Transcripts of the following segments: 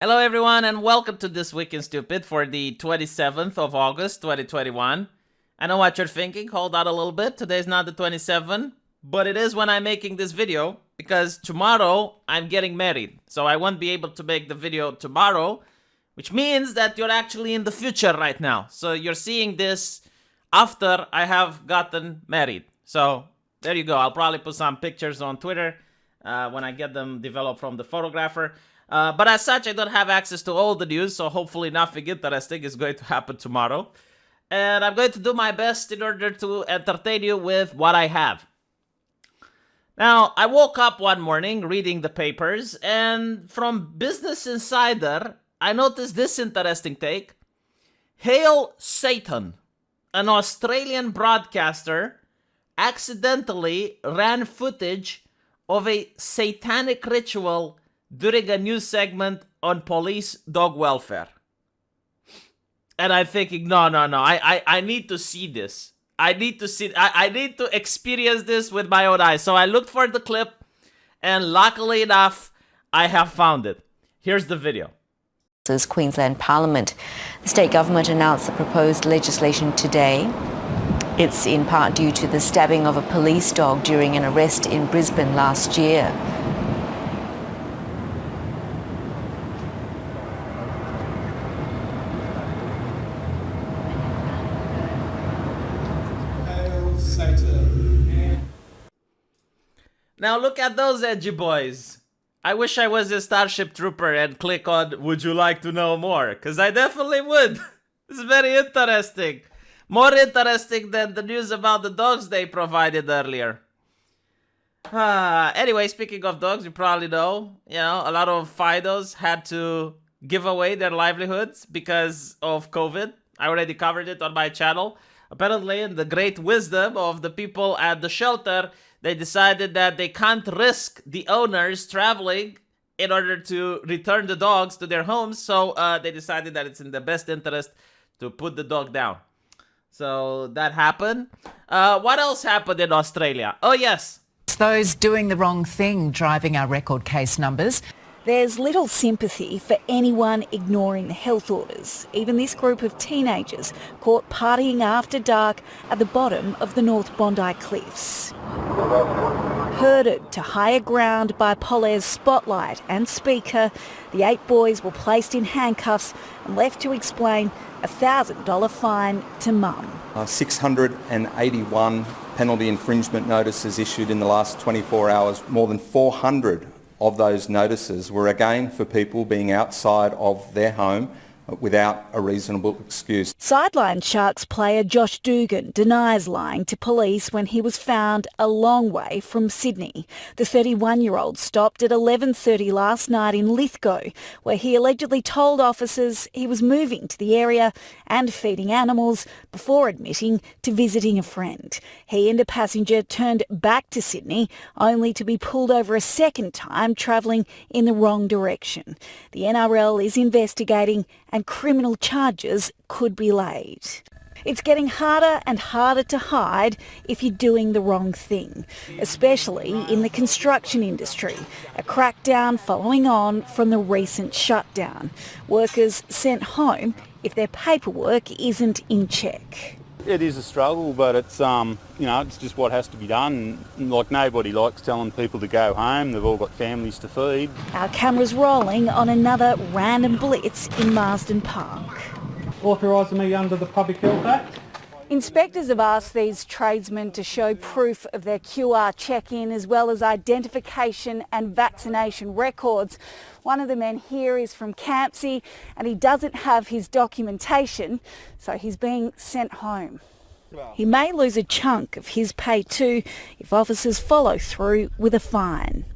Hello everyone and welcome to This Week in Stupid for the 27th of August 2021. I know what you're thinking, hold on a little bit, today's not the 27th, but it is when I'm making this video because tomorrow I'm getting married. So I won't be able to make the video tomorrow, which means that you're actually in the future right now. So you're seeing this after I have gotten married. So there you go, I'll probably put some pictures on Twitter when I get them developed from the photographer. But as such, I don't have access to all the news, so hopefully nothing interesting is going to happen tomorrow. And I'm going to do my best in order to entertain you with what I have. Now, I woke up one morning reading the papers, and from Business Insider, I noticed this interesting take. Hail Satan, an Australian broadcaster, accidentally ran footage of a satanic ritual during a news segment on police dog welfare. And I'm thinking, no, I need to see this. I need to experience this with my own eyes. So I looked for the clip, and luckily enough, I have found it. Here's the video. This is Queensland Parliament. The state government announced the proposed legislation today. It's in part due to the stabbing of a police dog during an arrest in Brisbane last year. Now look at those edgy boys. I wish I was a Starship Trooper and click on "Would you like to know more?" Because I definitely would. It's very interesting. More interesting than the news about the dogs they provided earlier. Anyway, speaking of dogs, you probably know, a lot of Fidos had to give away their livelihoods because of COVID. I already covered it on my channel. Apparently, in the great wisdom of the people at the shelter, they decided that they can't risk the owners traveling in order to return the dogs to their homes. So they decided that it's in the best interest to put the dog down. So that happened. What else happened in Australia? Oh, yes. Those doing the wrong thing driving our record case numbers. There's little sympathy for anyone ignoring the health orders. Even this group of teenagers caught partying after dark at the bottom of the North Bondi Cliffs. Herded to higher ground by Polaire's spotlight and speaker, the 8 boys were placed in handcuffs and left to explain a $1,000 fine to mum. 681 penalty infringement notices issued in the last 24 hours. More than 400 of those notices were again for people being outside of their home without a reasonable excuse. Sideline Sharks player Josh Dugan denies lying to police when he was found a long way from Sydney. The 31-year-old stopped at 11:30 last night in Lithgow, where he allegedly told officers he was moving to the area and feeding animals before admitting to visiting a friend. He and a passenger turned back to Sydney, only to be pulled over a second time travelling in the wrong direction. The NRL is investigating and criminal charges could be laid. It's getting harder and harder to hide if you're doing the wrong thing, especially in the construction industry, a crackdown following on from the recent shutdown. Workers sent home if their paperwork isn't in check. It is a struggle, but it's it's just what has to be done. Like, nobody likes telling people to go home. They've all got families to feed. Our cameras rolling on another random blitz in Marsden Park. Authorising me under the Public Health Act. Inspectors have asked these tradesmen to show proof of their QR check-in as well as identification and vaccination records. One of the men here is from Campsie and he doesn't have his documentation, so he's being sent home. He may lose a chunk of his pay too if officers follow through with a fine.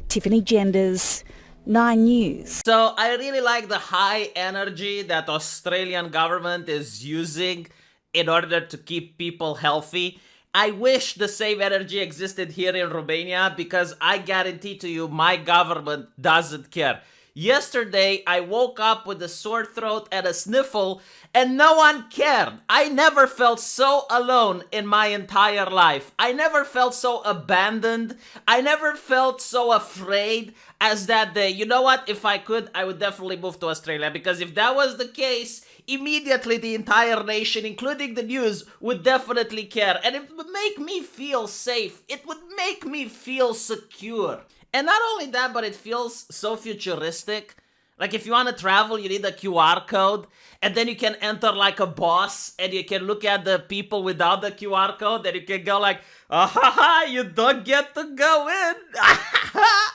Tiffany Genders, 9 News. So I really like the high energy that Australian government is using in order to keep people healthy. I wish the same energy existed here in Romania because I guarantee to you my government doesn't care. Yesterday, I woke up with a sore throat and a sniffle, and no one cared. I never felt so alone in my entire life. I never felt so abandoned. I never felt so afraid as that day. You know what? If I could, I would definitely move to Australia, because if that was the case, immediately the entire nation, including the news, would definitely care. And it would make me feel safe. It would make me feel secure. And not only that, but it feels so futuristic. Like if you want to travel, you need a QR code, and then you can enter like a boss, and you can look at the people without the QR code, and you can go like, ah, you don't get to go in.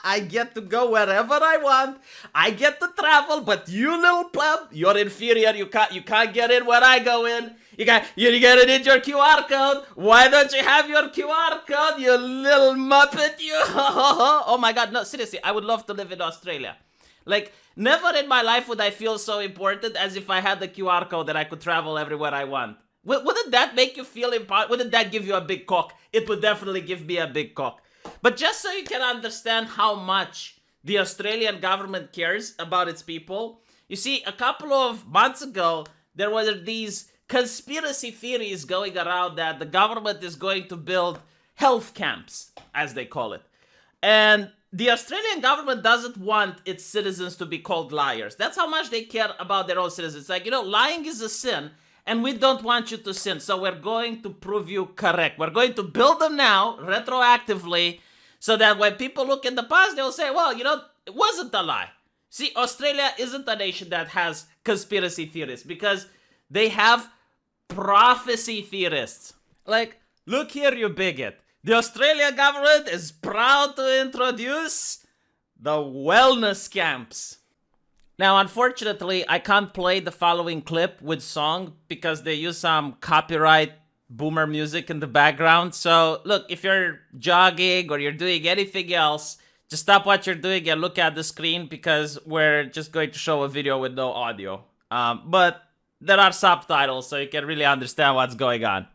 I get to go wherever I want. I get to travel, but you little pleb, you're inferior. You can't get in when I go in. You gotta need your QR code. Why don't you have your QR code, you little muppet, you? Oh my god, no, seriously, I would love to live in Australia. Like, never in my life would I feel so important as if I had the QR code that I could travel everywhere I want. Wouldn't that make you feel important? Wouldn't that give you a big cock? It would definitely give me a big cock. But just so you can understand how much the Australian government cares about its people, you see, a couple of months ago, there were these conspiracy theories going around that the government is going to build health camps, as they call it. And the Australian government doesn't want its citizens to be called liars. That's how much they care about their own citizens. It's like, lying is a sin, and we don't want you to sin, so we're going to prove you correct. We're going to build them now, retroactively, so that when people look in the past, they'll say, well, it wasn't a lie. See, Australia isn't a nation that has conspiracy theorists, because they have prophecy theorists. Like, look here, you bigot. The Australian government is proud to introduce the wellness camps. Now, unfortunately, I can't play the following clip with song because they use some copyright boomer music in the background. So, look, if you're jogging or you're doing anything else, just stop what you're doing and look at the screen, because we're just going to show a video with no audio. But there are subtitles, so you can really understand what's going on.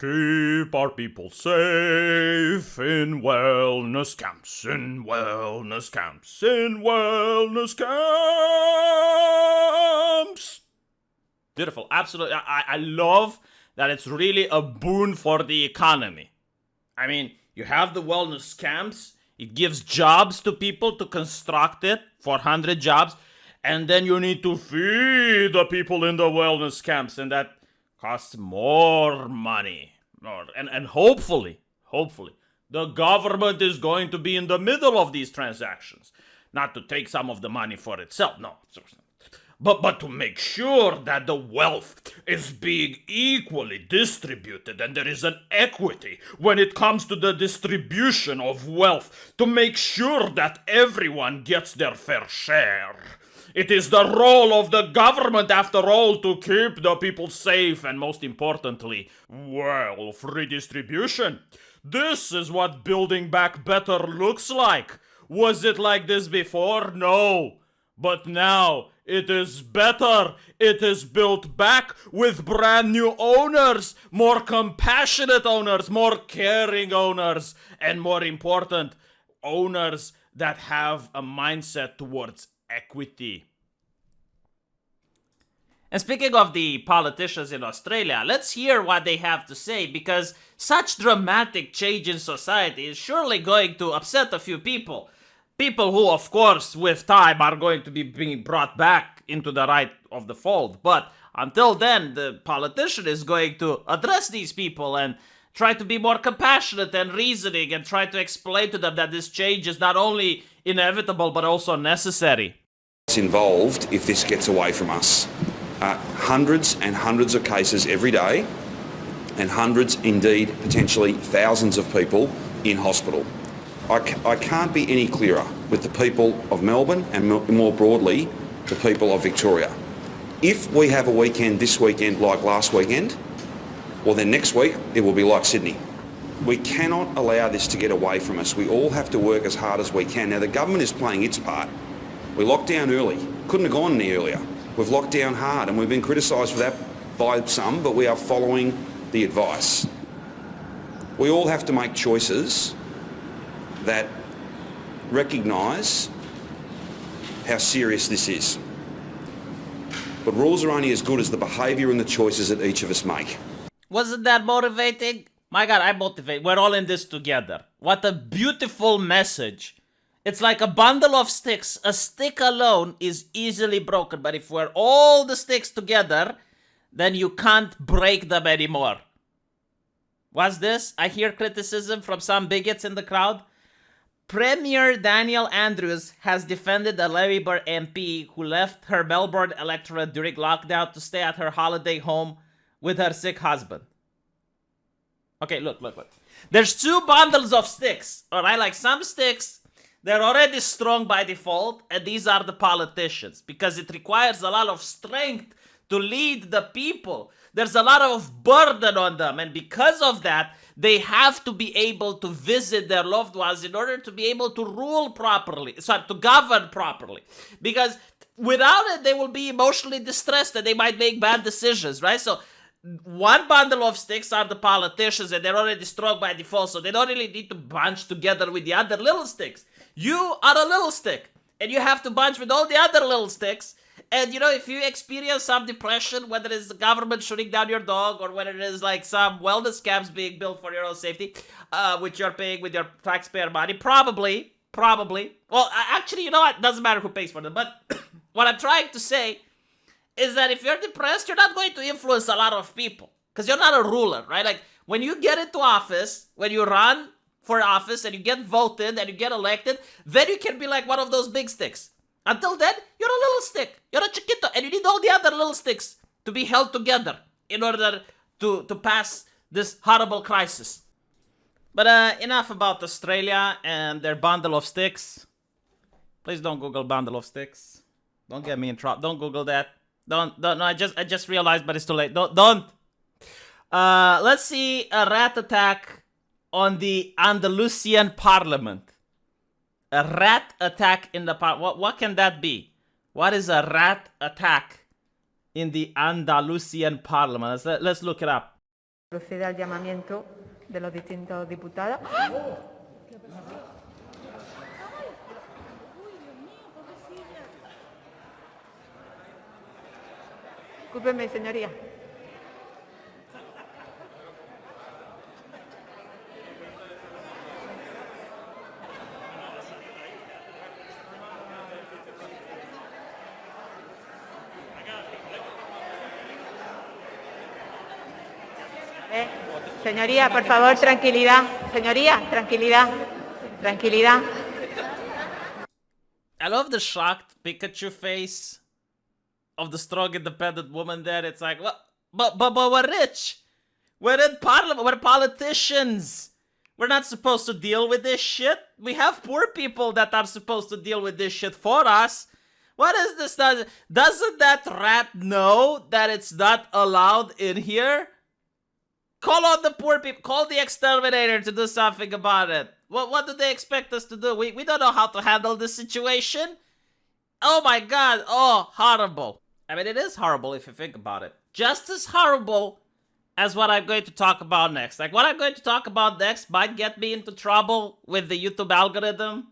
Keep our people safe in wellness camps, in wellness camps, in wellness camps. Beautiful, absolutely. I love that it's really a boon for the economy. I mean, you have the wellness camps, it gives jobs to people to construct it, 400 jobs, and then you need to feed the people in the wellness camps, and that costs more money. And hopefully, the government is going to be in the middle of these transactions. Not to take some of the money for itself, no. But to make sure that the wealth is being equally distributed and there is an equity when it comes to the distribution of wealth. To make sure that everyone gets their fair share. It is the role of the government, after all, to keep the people safe and, most importantly, wealth redistribution. This is what building back better looks like. Was it like this before? No. But now it is better. It is built back with brand new owners, more compassionate owners, more caring owners, and more important, owners that have a mindset towards equity. And speaking of the politicians in Australia, let's hear what they have to say, because such dramatic change in society is surely going to upset a few people. People who, of course, with time are going to be being brought back into the right of the fold. But until then, the politician is going to address these people and try to be more compassionate and reasoning and try to explain to them that this change is not only inevitable but also necessary. It's involved if this gets away from us. Hundreds and hundreds of cases every day, and hundreds, indeed, potentially thousands of people in hospital. I can't be any clearer with the people of Melbourne and more broadly the people of Victoria. If we have a weekend this weekend like last weekend, well then next week it will be like Sydney. We cannot allow this to get away from us. We all have to work as hard as we can. Now the government is playing its part. We locked down early. Couldn't have gone any earlier. We've locked down hard and we've been criticised for that by some, but we are following the advice. We all have to make choices that recognise how serious this is. But rules are only as good as the behaviour and the choices that each of us make. Wasn't that motivating? My God, I'm motivated. We're all in this together. What a beautiful message. It's like a bundle of sticks. A stick alone is easily broken, but if we're all the sticks together, then you can't break them anymore. What's this? I hear criticism from some bigots in the crowd. Premier Daniel Andrews has defended a Labour MP who left her Melbourne electorate during lockdown to stay at her holiday home with her sick husband. Okay, look. There's two bundles of sticks, alright? Like some sticks, they're already strong by default, and these are the politicians, because it requires a lot of strength to lead the people. There's a lot of burden on them, and because of that, they have to be able to visit their loved ones in order to be able to rule properly, to govern properly. Because without it, they will be emotionally distressed and they might make bad decisions, right? So one bundle of sticks are the politicians, and they're already strong by default, so they don't really need to bunch together with the other little sticks. You are a little stick, and you have to bunch with all the other little sticks. And, you know, if you experience some depression, whether it's the government shooting down your dog or whether it is like some wellness camps being built for your own safety, which you're paying with your taxpayer money, probably. Well, actually, you know what? It doesn't matter who pays for them. But what I'm trying to say is that if you're depressed, you're not going to influence a lot of people because you're not a ruler, right? Like when you get into office, when you run for office and you get voted and you get elected, then you can be like one of those big sticks. Until then, you're a little stick. You're a chiquito. And you need all the other little sticks to be held together in order to pass this horrible crisis. But enough about Australia and their bundle of sticks. Please don't Google bundle of sticks. Don't get me in trouble. Don't Google that. Don't. No, I just realized, but it's too late. Don't. Let's see a rat attack on the Andalusian parliament. A rat attack in the parliament. What can that be? What is a rat attack in the Andalusian parliament? Let's look it up. Procede al llamamiento de los distintos diputados. Discúlpeme, señoría. Señoría, por favor, tranquilidad. Señoría, tranquilidad. Tranquilidad. I love the shocked Pikachu face of the strong, independent woman there. It's like, what? But we're rich. We're in parliament. We're politicians. We're not supposed to deal with this shit. We have poor people that are supposed to deal with this shit for us. What is this? Doesn't that rat know that it's not allowed in here? Call on the poor people. Call the exterminator to do something about it. What do they expect us to do? We don't know how to handle this situation. Oh my god. Oh, horrible. I mean, it is horrible if you think about it. Just as horrible as what I'm going to talk about next. Like, what I'm going to talk about next might get me into trouble with the YouTube algorithm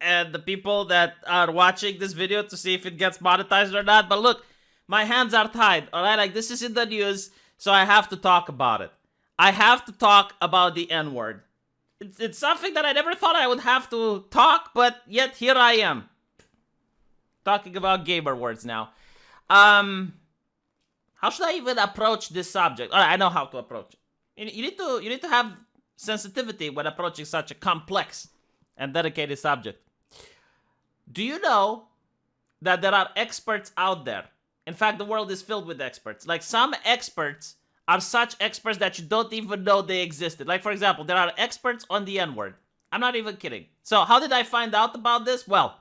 and the people that are watching this video to see if it gets monetized or not. But look, my hands are tied, alright? Like, this is in the news. So I have to talk about it. I have to talk about the N-word. It's something that I never thought I would have to talk, but yet here I am. Talking about gamer words now. How should I even approach this subject? All right, I know how to approach it. You need to have sensitivity when approaching such a complex and dedicated subject. Do you know that there are experts out there? In fact, the world is filled with experts. Like, some experts are such experts that you don't even know they existed. Like, for example, there are experts on the N-word. I'm not even kidding. So how did I find out about this? Well,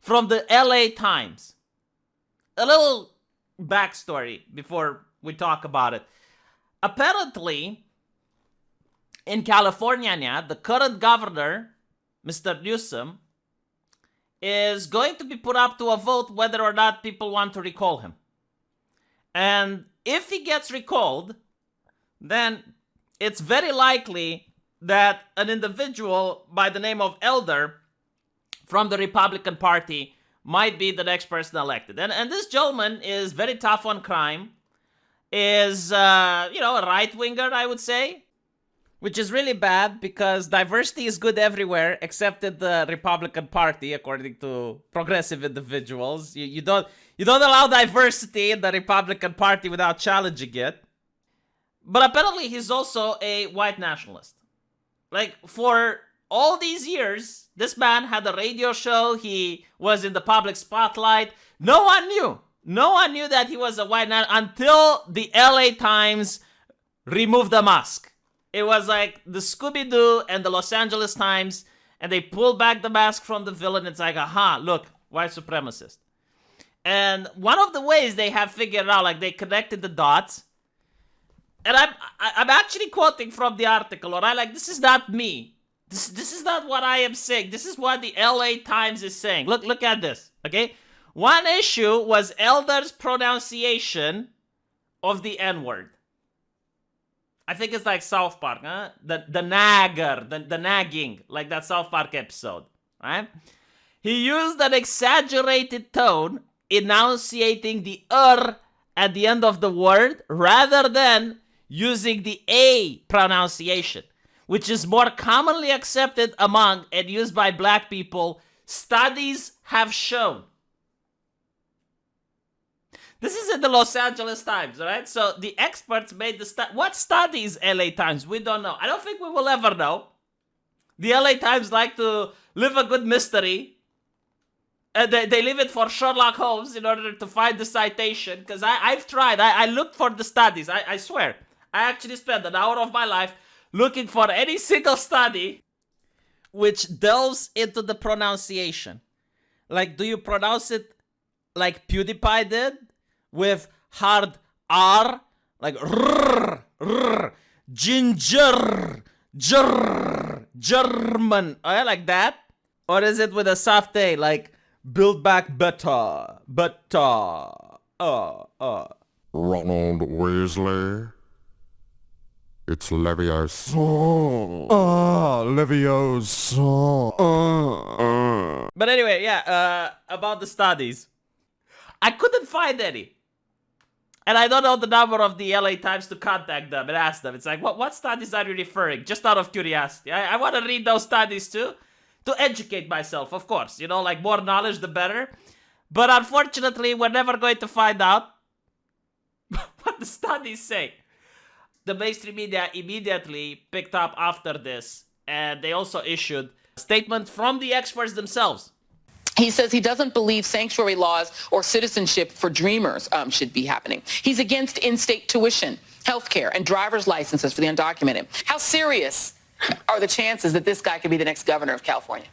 from the LA Times. A little backstory before we talk about it. Apparently, in California now, the current governor, Mr. Newsom, is going to be put up to a vote whether or not people want to recall him. And if he gets recalled, then it's very likely that an individual by the name of Elder from the Republican Party might be the next person elected. And this gentleman is very tough on crime, is, a right-winger, I would say, which is really bad because diversity is good everywhere except in the Republican Party, according to progressive individuals. You don't allow diversity in the Republican Party without challenging it. But apparently he's also a white nationalist. Like, for all these years, this man had a radio show. He was in the public spotlight. No one knew. No one knew that he was a white nationalist until the LA Times removed the mask. It was like the Scooby-Doo and the Los Angeles Times, and they pulled back the mask from the villain. It's like, aha, look, white supremacist. And one of the ways they have figured out, like, they connected the dots. And I'm actually quoting from the article, all right? Like, this is not me. This is not what I am saying. This is what the LA Times is saying. Look at this, okay? One issue was Elder's pronunciation of the N-word. I think it's like South Park, huh? The nagger, the nagging, like that South Park episode, right? He used an exaggerated tone, enunciating the at the end of the word, rather than using the A pronunciation, which is more commonly accepted among and used by black people, studies have shown. This is in the Los Angeles Times, all right? So the experts made the what studies LA Times? We don't know. I don't think we will ever know. The LA Times like to live a good mystery. And they leave it for Sherlock Holmes in order to find the citation. Because I've tried. I looked for the studies. I swear. I actually spent an hour of my life looking for any single study which delves into the pronunciation. Like, do you pronounce it like PewDiePie did? With hard R, like ginger, German, like that? Or is it with a soft A, like build back better, Ronald Weasley, it's Leviosa. Leviosa. But anyway, yeah, about the studies. I couldn't find any. And I don't know the number of the LA Times to contact them and ask them. It's like, what studies are you referring? Just out of curiosity. I want to read those studies too. To educate myself, of course. Like more knowledge, the better. But unfortunately, we're never going to find out what the studies say. The mainstream media immediately picked up after this. And they also issued a statement from the experts themselves. He says he doesn't believe sanctuary laws or citizenship for dreamers should be happening. He's against in-state tuition, health care, and driver's licenses for the undocumented. How serious are the chances that this guy could be the next governor of California?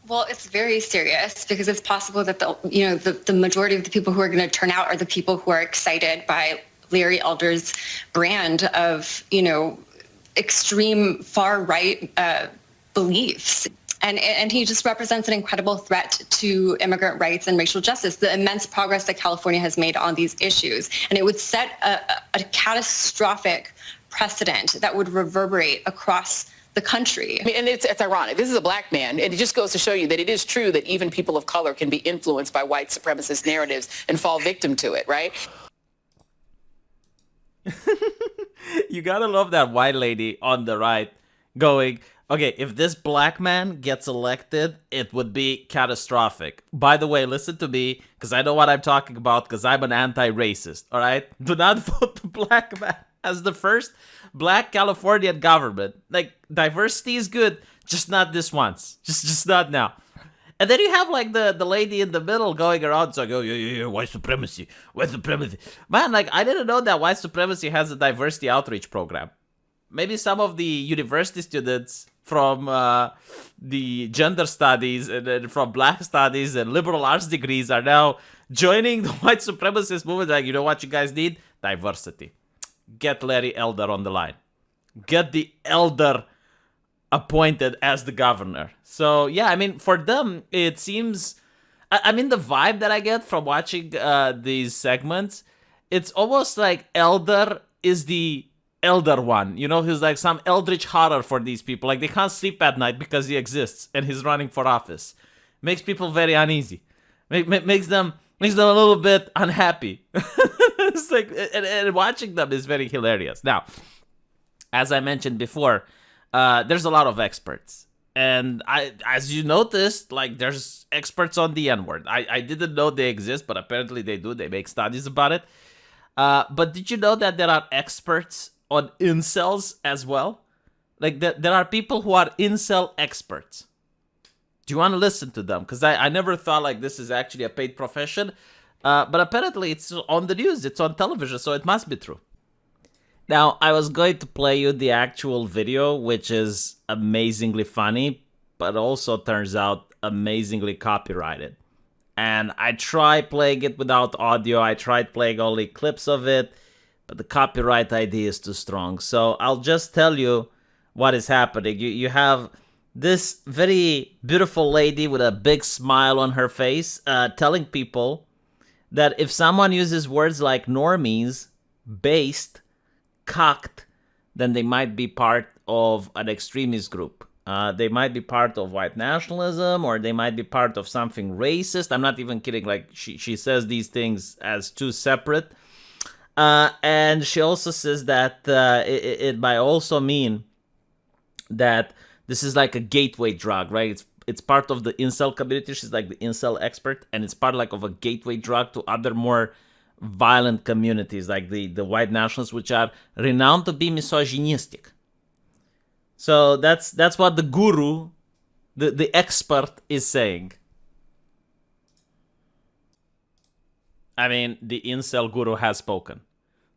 Well, it's very serious because it's possible that the majority of the people who are going to turn out are the people who are excited by Larry Elder's brand of, extreme far-right beliefs. And he just represents an incredible threat to immigrant rights and racial justice, the immense progress that California has made on these issues. And it would set a catastrophic precedent that would reverberate across the country. And it's ironic. This is a black man, and it just goes to show you that it is true that even people of color can be influenced by white supremacist narratives and fall victim to it, right? You gotta love that white lady on the right going, okay, if this black man gets elected, it would be catastrophic. By the way, listen to me, because I know what I'm talking about, because I'm an anti-racist, all right? Do not vote the black man as the first black Californian government. Like, diversity is good, just not this once. Just not now. And then you have like the lady in the middle going around saying, oh, yeah, white supremacy, white supremacy. Man, like, I didn't know that white supremacy has a diversity outreach program. Maybe some of the university students from the gender studies and from black studies and liberal arts degrees are now joining the white supremacist movement. Like, you know what you guys need? Diversity. Get Larry Elder on the line. Get the Elder appointed as the governor. So, yeah, I mean, for them, it seems... I mean, the vibe that I get from watching these segments, it's almost like Elder is the elder one. You know, he's like some eldritch horror for these people. Like, they can't sleep at night because he exists and he's running for office. Makes people very uneasy. Makes them a little bit unhappy. It's like, and watching them is very hilarious. Now, as I mentioned before, there's a lot of experts. And as you noticed, like, there's experts on the N-word. I didn't know they exist, but apparently they do. They make studies about it. But did you know that there are experts on incels as well? Like, there are people who are incel experts. Do you want to listen to them? Because I never thought, like, this is actually a paid profession. But apparently it's on the news. It's on television, so it must be true. Now, I was going to play you the actual video, which is amazingly funny, but also turns out amazingly copyrighted. And I tried playing it without audio. I tried playing only clips of it, but the copyright ID is too strong. So I'll just tell you what is happening. You have this very beautiful lady with a big smile on her face telling people that if someone uses words like normies, based, cocked, then they might be part of an extremist group. They might be part of white nationalism, or they might be part of something racist. I'm not even kidding. Like, she says these things as two separate. And she also says that it might also mean that this is like a gateway drug, right? It's part of the incel community. She's like the incel expert, and it's part like of a gateway drug to other more violent communities, like the white nationalists, which are renowned to be misogynistic. So that's what the guru, the expert, is saying. I mean, the Incell Guru has spoken.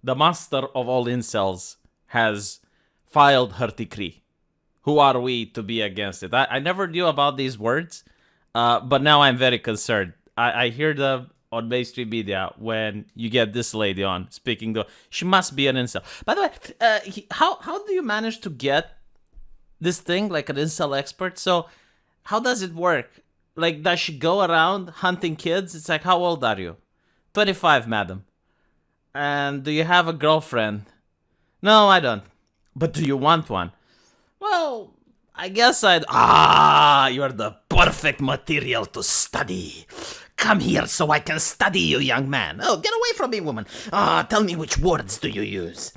The master of all incels has filed her decree. Who are we to be against it? I never knew about these words, but now I'm very concerned. I hear them on mainstream media when you get this lady on speaking. She must be an incel. By the way, how do you manage to get this thing like an incel expert? So how does it work? Like, does she go around hunting kids? It's like, how old are you? 25, madam. And do you have a girlfriend? No, I don't. But do you want one? Well, I guess I'd... you're the perfect material to study. Come here so I can study you, young man. Oh, get away from me, woman. Tell me, which words do you use?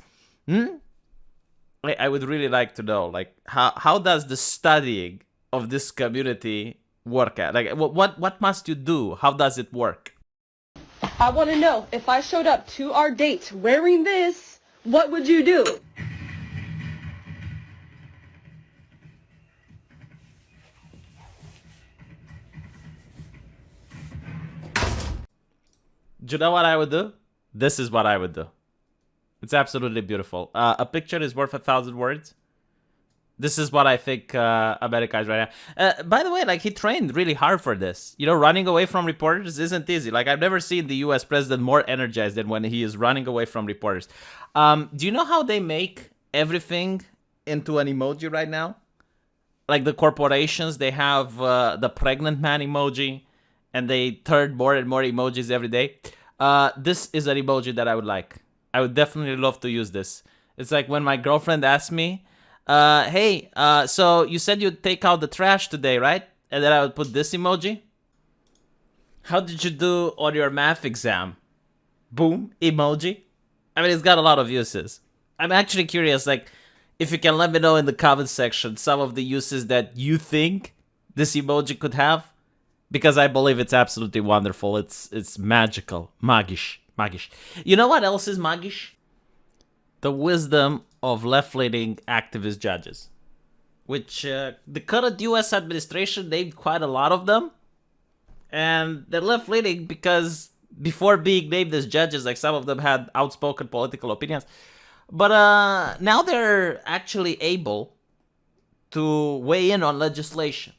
I would really like to know, like, how does the studying of this community work at? Like, what must you do? How does it work? I want to know, if I showed up to our date wearing this, what would you do? Do you know what I would do? This is what I would do. It's absolutely beautiful. A picture is worth 1,000 words. This is what I think America is right now. By the way, like, he trained really hard for this. You know, running away from reporters isn't easy. Like, I've never seen the US president more energized than when he is running away from reporters. Do you know how they make everything into an emoji right now? Like, the corporations, they have the pregnant man emoji, and they turn more and more emojis every day. This is an emoji that I would like. I would definitely love to use this. It's like when my girlfriend asked me, hey, so you said you'd take out the trash today, right? And then I would put this emoji. How did you do on your math exam? Boom, emoji. I mean, it's got a lot of uses. I'm actually curious, like, if you can let me know in the comments section some of the uses that you think this emoji could have. Because I believe it's absolutely wonderful. It's magical. Magisch. You know what else is magisch? The wisdom of left-leaning activist judges. Which the current US administration named quite a lot of them. And they're left-leaning because before being named as judges, like some of them had outspoken political opinions. But now they're actually able to weigh in on legislation.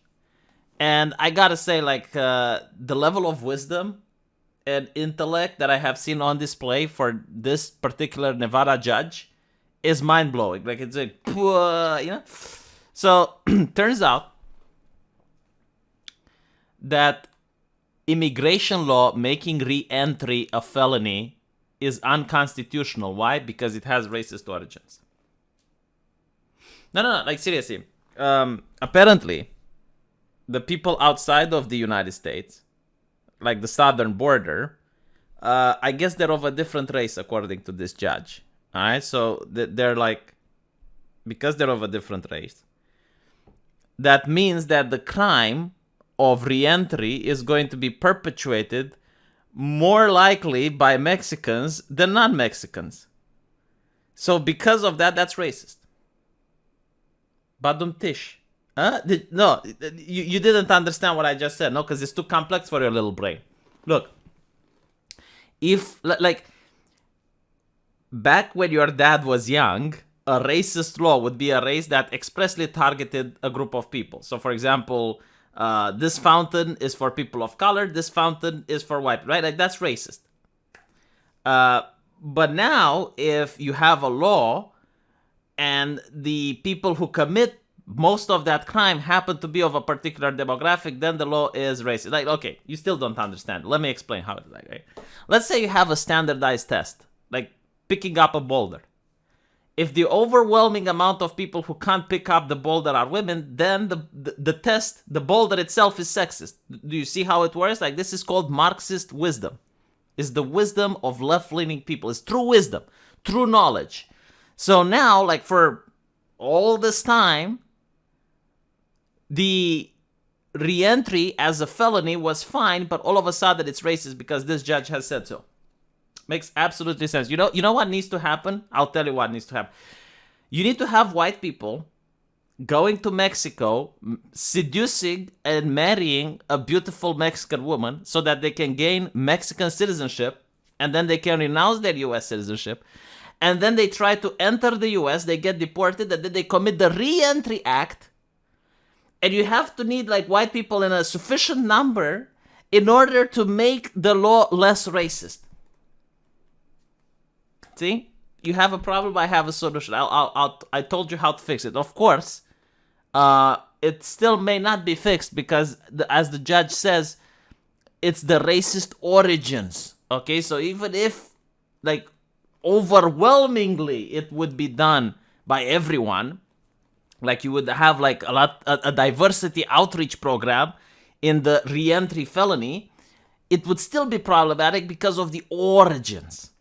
And I gotta say, like, the level of wisdom and intellect that I have seen on display for this particular Nevada judge is mind-blowing. Like, it's like, you know? So, turns out that immigration law making re-entry a felony is unconstitutional. Why? Because it has racist origins. No, like, seriously. Apparently, the people outside of the United States, like the southern border, I guess they're of a different race according to this judge. All right, so they're like, because they're of a different race, that means that the crime of re-entry is going to be perpetuated more likely by Mexicans than non-Mexicans. So because of that, that's racist. Badum tish. No, you didn't understand what I just said, no? Because it's too complex for your little brain. Look, if, like, back when your dad was young, a racist law would be a race that expressly targeted a group of people. So, for example, this fountain is for people of color, this fountain is for white, right? Like, that's racist. But now, if you have a law and the people who commit most of that crime happen to be of a particular demographic, then the law is racist. Like, okay, you still don't understand. Let me explain how it is. Like, right? Let's say you have a standardized test, like picking up a boulder. If the overwhelming amount of people who can't pick up the boulder are women, then the test, the boulder itself is sexist. Do you see how it works? Like, this is called Marxist wisdom. It's the wisdom of left-leaning people. It's true wisdom, true knowledge. So now, like, for all this time, the re-entry as a felony was fine, but all of a sudden it's racist because this judge has said so. Makes absolutely sense. You know what needs to happen? I'll tell you what needs to happen. You need to have white people going to Mexico, seducing and marrying a beautiful Mexican woman so that they can gain Mexican citizenship, and then they can renounce their U.S. citizenship, and then they try to enter the U.S., they get deported, and then they commit the re-entry act. And you have to need, like, white people in a sufficient number in order to make the law less racist. See? You have a problem, I have a solution. I told you how to fix it. Of course, it still may not be fixed because, as the judge says, it's the racist origins. Okay? So even if, like, overwhelmingly it would be done by everyone, like you would have like a diversity outreach program in the re-entry felony, it would still be problematic because of the origins.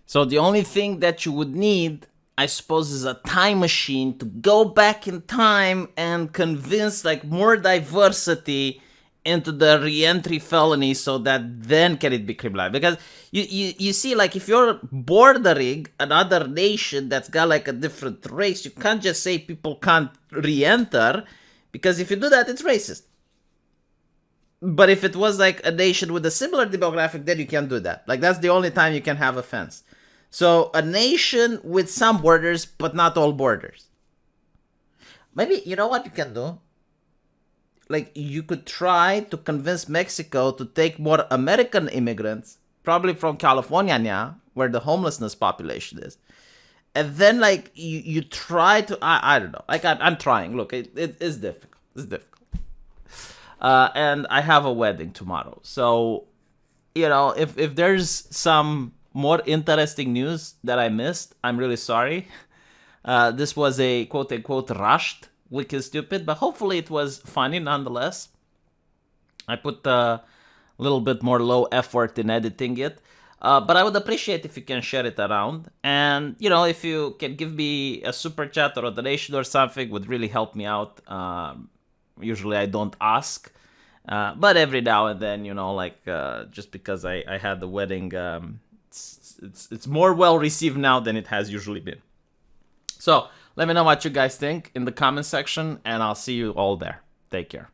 So the only thing that you would need, I suppose, is a time machine to go back in time and convince like more diversity into the re-entry felony so that then can it be criminalized. Because you see, like, if you're bordering another nation that's got like a different race, you can't just say people can't re-enter, because if you do that, it's racist. But if it was like a nation with a similar demographic, then you can't do that. Like, that's the only time you can have offense. So a nation with some borders, but not all borders. Maybe, you know what you can do? Like, you could try to convince Mexico to take more American immigrants, probably from California now, where the homelessness population is. And then, like, you try to, I don't know. Like, I'm trying. Look, it is difficult. It's difficult. And I have a wedding tomorrow. So, you know, if there's some more interesting news that I missed, I'm really sorry. This was a quote-unquote rushed Wicked Stupid, but hopefully it was funny nonetheless. I put a little bit more low effort in editing it, but I would appreciate if you can share it around. And, you know, if you can give me a super chat or a donation or something, would really help me out. Usually I don't ask, but every now and then, you know, like, just because I had the wedding, it's more well received now than it has usually been. So let me know what you guys think in the comment section, and I'll see you all there. Take care.